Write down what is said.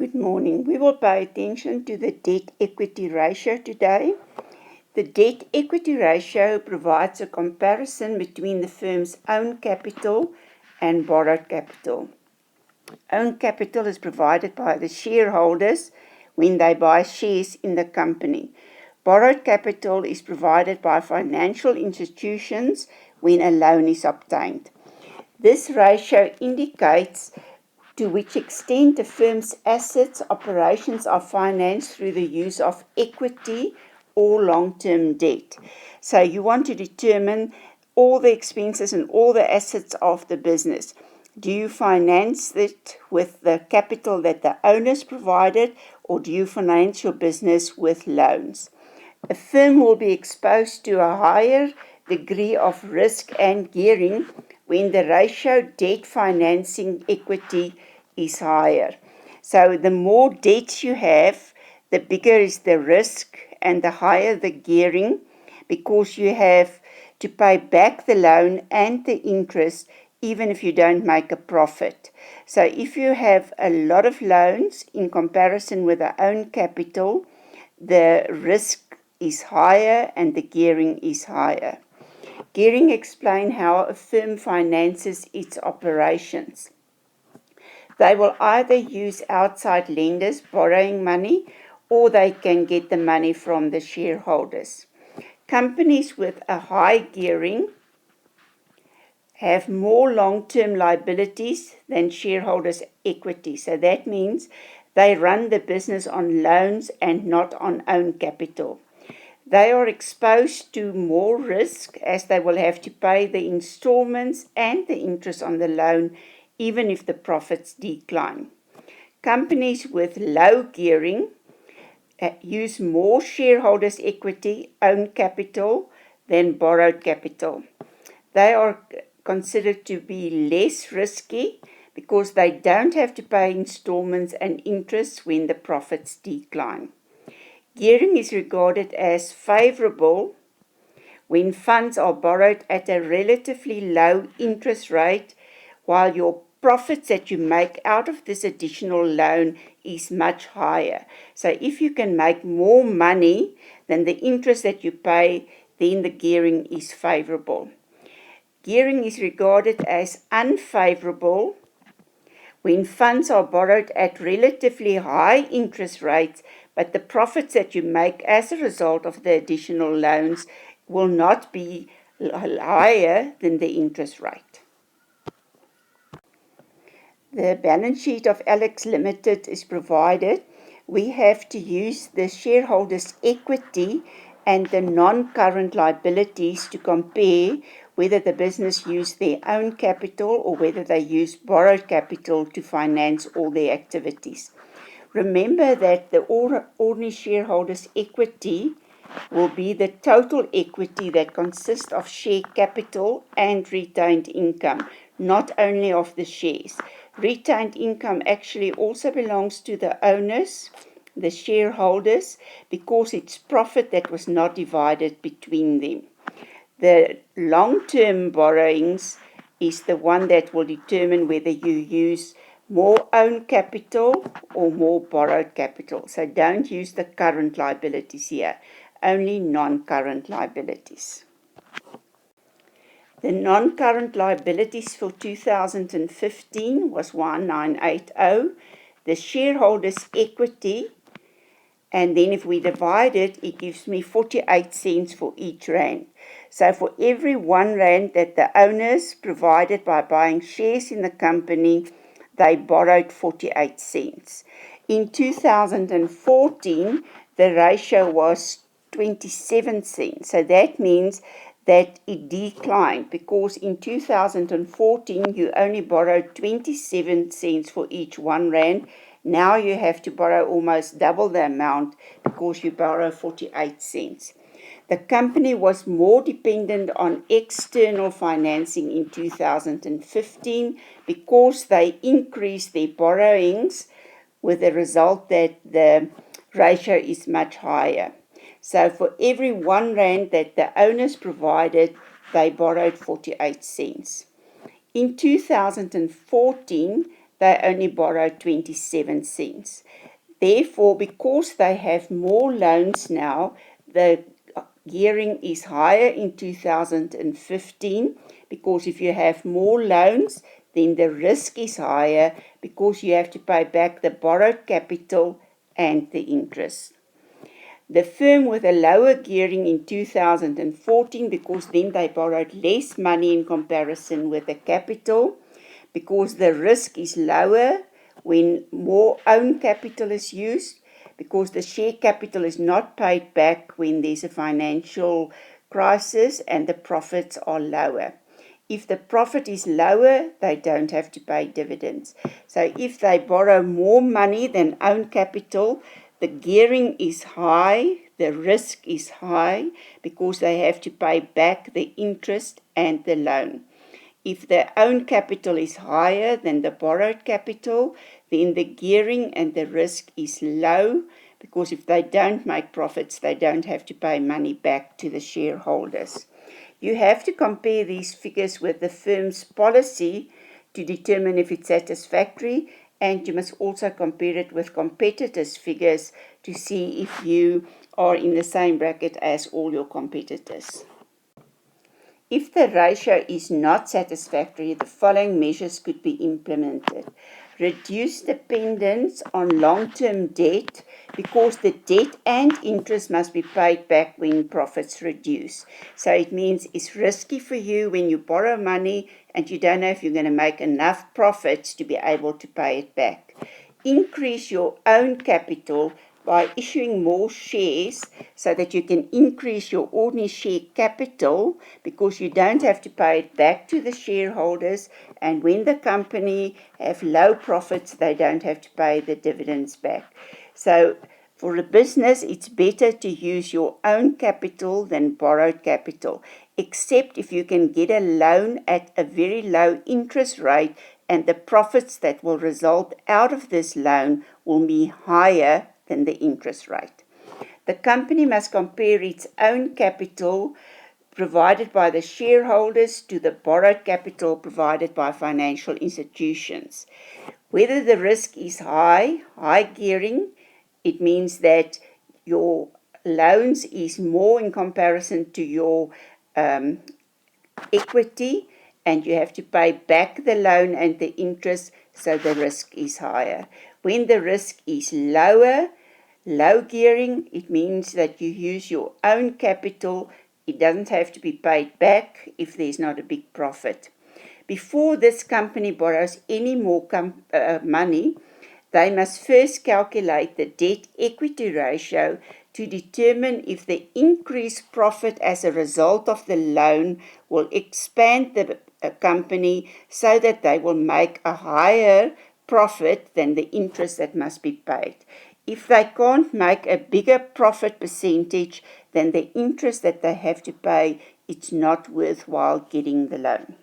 Good morning. We will pay attention to the debt-equity ratio today. The debt-equity ratio provides a comparison between the firm's own capital and borrowed capital. Own capital is provided by the shareholders when they buy shares in the company. Borrowed capital is provided by financial institutions when a loan is obtained. This ratio indicates to which extent a firm's assets operations are financed through the use of equity or long-term debt. So you want to determine all the expenses and all the assets of the business. Do you finance it with the capital that the owners provided, or do you finance your business with loans? A firm will be exposed to a higher degree of risk and gearing when the ratio debt financing equity is higher. So the more debt you have, the bigger is the risk and the higher the gearing, because you have to pay back the loan and the interest even if you don't make a profit. So if you have a lot of loans in comparison with the own capital, the risk is higher and the gearing is higher. Gearing explains how a firm finances its operations. They will either use outside lenders borrowing money, or they can get the money from the shareholders. Companies with a high gearing have more long-term liabilities than shareholders' equity. So that means they run the business on loans and not on own capital. They are exposed to more risk as they will have to pay the installments and the interest on the loan even if the profits decline. Companies with low gearing use more shareholders' equity, own capital, than borrowed capital. They are considered to be less risky because they don't have to pay installments and interest when the profits decline. Gearing is regarded as favorable when funds are borrowed at a relatively low interest rate, while your profits that you make out of this additional loan is much higher. So if you can make more money than the interest that you pay, then the gearing is favorable. Gearing is regarded as unfavorable when funds are borrowed at relatively high interest rates, but the profits that you make as a result of the additional loans will not be higher than the interest rate. The balance sheet of Alex Limited is provided. We have to use the shareholders' equity and the non-current liabilities to compare whether the business used their own capital or whether they used borrowed capital to finance all their activities. Remember that the ordinary shareholders' equity will be the total equity that consists of share capital and retained income, not only of the shares. Retained income actually also belongs to the owners, the shareholders, because it's profit that was not divided between them. The long-term borrowings is the one that will determine whether you use more own capital or more borrowed capital. So don't use the current liabilities here, only non-current liabilities. The non-current liabilities for 2015 was 1980. The shareholders' equity, and then if we divide it, it gives me 48 cents for each rand. So for every 1 rand that the owners provided by buying shares in the company, they borrowed 48 cents. In 2014, the ratio was 27 cents. So that means that it declined, because in 2014 you only borrowed 27 cents for each 1 rand. Now you have to borrow almost double the amount because you borrow 48 cents. The company was more dependent on external financing in 2015 because they increased their borrowings, with the result that the ratio is much higher. So for every 1 rand that the owners provided, they borrowed 48 cents. In 2014, they only borrow 27 cents. Therefore, because they have more loans now, the gearing is higher in 2015, because if you have more loans, then the risk is higher because you have to pay back the borrowed capital and the interest. The firm with a lower gearing in 2014, because then they borrowed less money in comparison with the capital, because the risk is lower when more own capital is used, because the share capital is not paid back when there's a financial crisis and the profits are lower. If the profit is lower, they don't have to pay dividends. So if they borrow more money than own capital, the gearing is high, the risk is high, because they have to pay back the interest and the loan. If their own capital is higher than the borrowed capital, then the gearing and the risk is low, because if they don't make profits, they don't have to pay money back to the shareholders. You have to compare these figures with the firm's policy to determine if it's satisfactory, and you must also compare it with competitors' figures to see if you are in the same bracket as all your competitors. If the ratio is not satisfactory, the following measures could be implemented. Reduce dependence on long-term debt, because the debt and interest must be paid back when profits reduce. So it means it's risky for you when you borrow money and you don't know if you're going to make enough profits to be able to pay it back. Increase your own capital by issuing more shares so that you can increase your ordinary share capital, because you don't have to pay it back to the shareholders, and when the company have low profits, they don't have to pay the dividends back. So for a business, it's better to use your own capital than borrowed capital, except if you can get a loan at a very low interest rate and the profits that will result out of this loan will be higher than the interest rate. The company must compare its own capital provided by the shareholders to the borrowed capital provided by financial institutions. Whether the risk is high gearing, it means that your loans is more in comparison to your equity, and you have to pay back the loan and the interest, so the risk is higher. When the risk is low gearing, it means that you use your own capital. It doesn't have to be paid back if there's not a big profit. Before this company borrows any more money, they must first calculate the debt-equity ratio to determine if the increased profit as a result of the loan will expand the company so that they will make a higher profit than the interest that must be paid. If they can't make a bigger profit percentage than the interest that they have to pay, it's not worthwhile getting the loan.